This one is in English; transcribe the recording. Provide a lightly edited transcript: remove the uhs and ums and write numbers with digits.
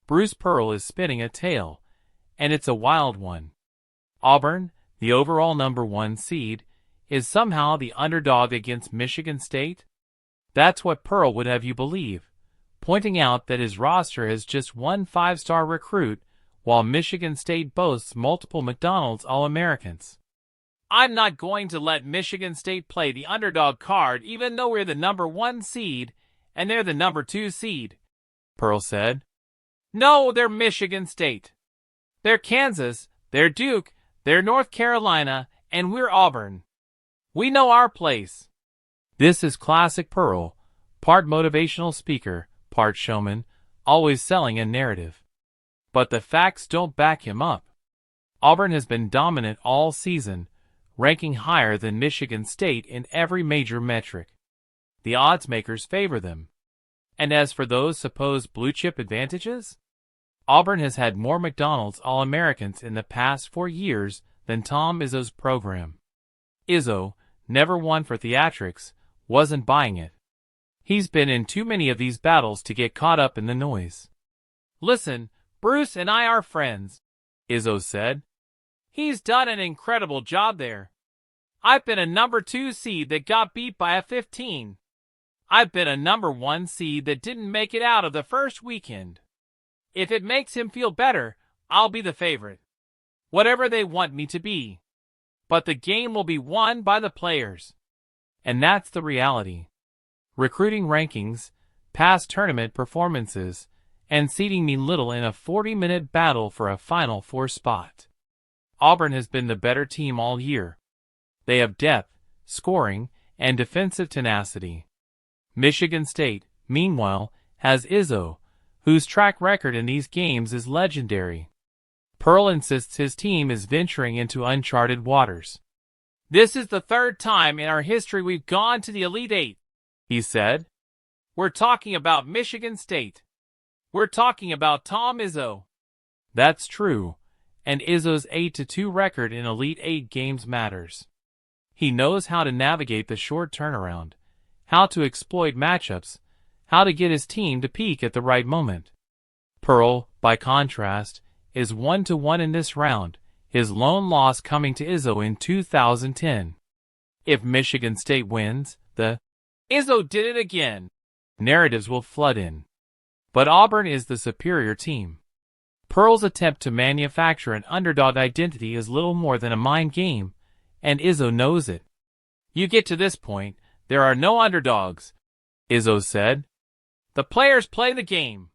Bruce Pearl is spinning a tale, and it's a wild one. Auburn, the overall #1 seed, is somehow the underdog against Michigan State? That's what Pearl would have you believe, pointing out that his roster has just one 5-star recruit, while Michigan State boasts multiple McDonald's All-Americans. I'm not going to let Michigan State play the underdog card even though we're the #1 seed and they're the #2 seed, Pearl said. No, they're Michigan State. They're Kansas, they're Duke, they're North Carolina, and we're Auburn. We know our place. This is classic Pearl, part motivational speaker, part showman, always selling a narrative. But the facts don't back him up. Auburn has been dominant all season, ranking higher than Michigan State in every major metric. The odds makers favor them. And as for those supposed blue-chip advantages, Auburn has had more McDonald's All-Americans in the past 4 years than Tom Izzo's program. Izzo, never one for theatrics, wasn't buying it. He's been in too many of these battles to get caught up in the noise. Listen, Bruce and I are friends, Izzo said. He's done an incredible job there. I've been a #2 seed that got beat by a 15. I've been a #1 seed that didn't make it out of the first weekend. If it makes him feel better, I'll be the favorite. Whatever they want me to be. But the game will be won by the players. And that's the reality. Recruiting rankings, past tournament performances, and seeding mean little in a 40-minute battle for a Final Four spot. Auburn has been the better team all year. They have depth, scoring, and defensive tenacity. Michigan State, meanwhile, has Izzo, whose track record in these games is legendary. Pearl insists his team is venturing into uncharted waters. This is the 3rd time in our history we've gone to the Elite Eight, he said. We're talking about Michigan State. We're talking about Tom Izzo. That's true, and Izzo's 8-2 record in Elite Eight games matters. He knows how to navigate the short turnaround, how to exploit matchups, how to get his team to peak at the right moment. Pearl, by contrast, is 1-1 in this round, his lone loss coming to Izzo in 2010. If Michigan State wins, the "Izzo did it again" narratives will flood in. But Auburn is the superior team. Pearl's attempt to manufacture an underdog identity is little more than a mind game, and Izzo knows it. You get to this point, there are no underdogs, Izzo said. The players play the game.